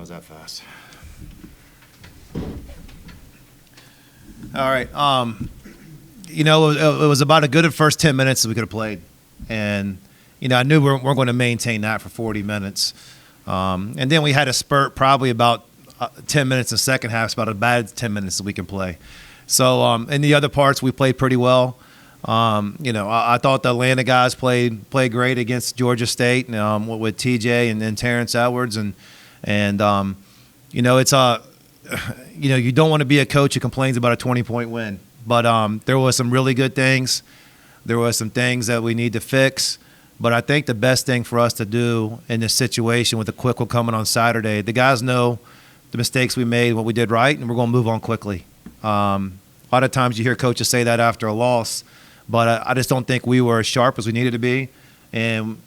was that fast. All right. It was about a good first 10 minutes that we could have played. And, I knew we weren't going to maintain that for 40 minutes. And then we had a spurt probably about 10 minutes in the second half. It's about a bad 10 minutes that we can play. So in the other parts, we played pretty well. I thought the Atlanta guys played great against Georgia State with TJ and then Terrence Edwards. And it's you don't want to be a coach who complains about a 20-point win. But there was some really good things. There were some things that we need to fix. But I think the best thing for us to do in this situation with the quick one coming on Saturday, the guys know the mistakes we made, what we did right, and we're going to move on quickly. A lot of times you hear coaches say that after a loss, but I just don't think we were as sharp as we needed to be. And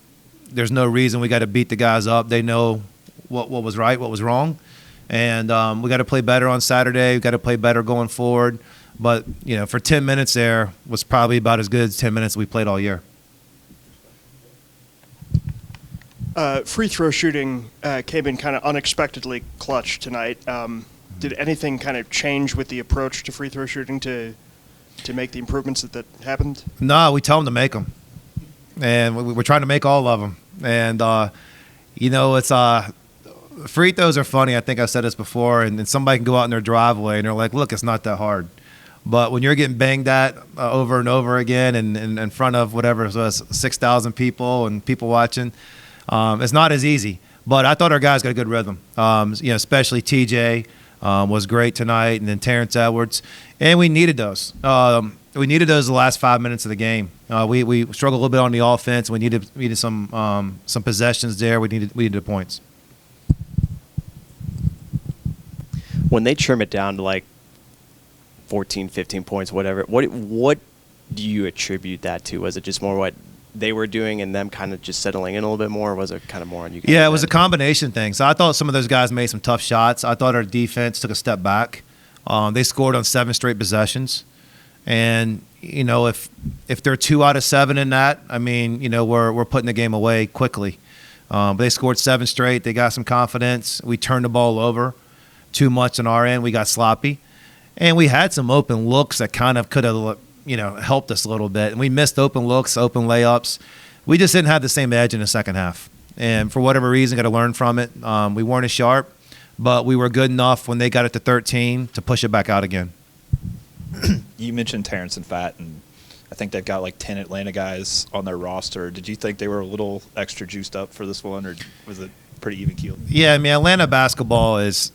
there's no reason we got to beat the guys up. They know what was right, what was wrong. And we got to play better on Saturday. We got to play better going forward. But, for 10 minutes there was probably about as good as 10 minutes we played all year. Free throw shooting came in kind of unexpectedly clutch tonight. Did anything kind of change with the approach to free throw shooting to make the improvements that happened? No, we tell them to make them. And we're trying to make all of them. And, it's free throws are funny. I think I said this before. And somebody can go out in their driveway and they're like, look, it's not that hard. But when you're getting banged at over and over again and in front of whatever it was, 6,000 people and people watching, it's not as easy. But I thought our guys got a good rhythm. Especially TJ was great tonight, and then Terrence Edwards. And we needed those. We needed those the last 5 minutes of the game. We struggled a little bit on the offense. We needed some possessions there. We needed the points. When they trim it down to like 14, 15 points, whatever, what do you attribute that to? Was it just more what they were doing and them kind of just settling in a little bit more, or was it kind of more on you guys? Yeah, it was a combination thing. So I thought some of those guys made some tough shots. I thought our defense took a step back. They scored on 7 straight possessions. And, if they're 2 out of 7 in that, we're putting the game away quickly. But they scored 7 straight. They got some confidence. We turned the ball over too much on our end. We got sloppy. And we had some open looks that kind of could have, helped us a little bit. And we missed open looks, open layups. We just didn't have the same edge in the second half. And for whatever reason, got to learn from it. We weren't as sharp, but we were good enough when they got it to 13 to push it back out again. You mentioned Terrence and Fat, and I think they've got like 10 Atlanta guys on their roster. Did you think they were a little extra juiced up for this one, or was it pretty even-keeled? Yeah, Atlanta basketball is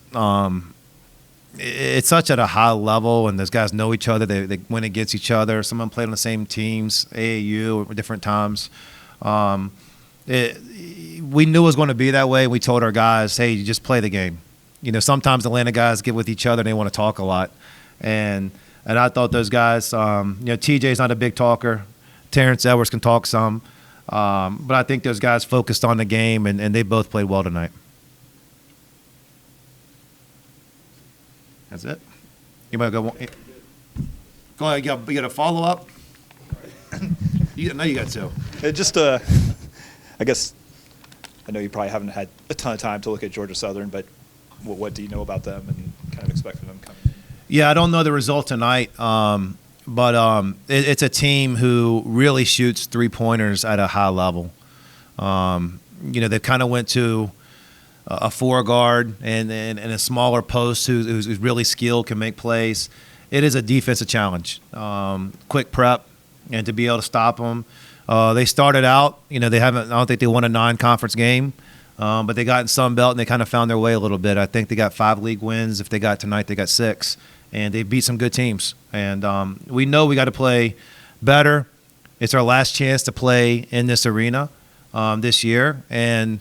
it's such at a high level, and those guys know each other. They win against each other. Some of them played on the same teams, AAU, at different times. We knew it was going to be that way. We told our guys, hey, you just play the game. Sometimes Atlanta guys get with each other and they want to talk a lot. And I thought those guys, TJ's not a big talker. Terrence Edwards can talk some. But I think those guys focused on the game, and they both played well tonight. That's it. You might go ahead. You got a follow up. You got two. I guess I know you probably haven't had a ton of time to look at Georgia Southern, but what do you know about them and kind of expect from them coming? Yeah, I don't know the result tonight, but it's a team who really shoots 3-pointers at a high level. They kind of went to a 4-guard and a smaller post who's really skilled, can make plays. It is a defensive challenge. Quick prep, and to be able to stop them. They started out, I don't think they won a non-conference game, but they got in Sun Belt and they kind of found their way a little bit. I think they got 5 league wins. If they got tonight, they got 6. And they beat some good teams. And we know we got to play better. It's our last chance to play in this arena this year. And,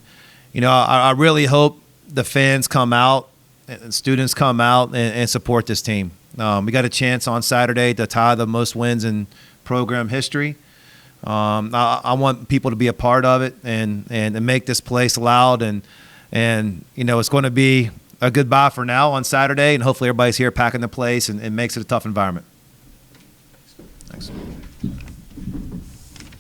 I really hope the fans come out and students come out and support this team. We got a chance on Saturday to tie the most wins in program history. I want people to be a part of it and make this place loud. And it's going to be a goodbye for now on Saturday, and hopefully everybody's here packing the place and makes it a tough environment. Thanks.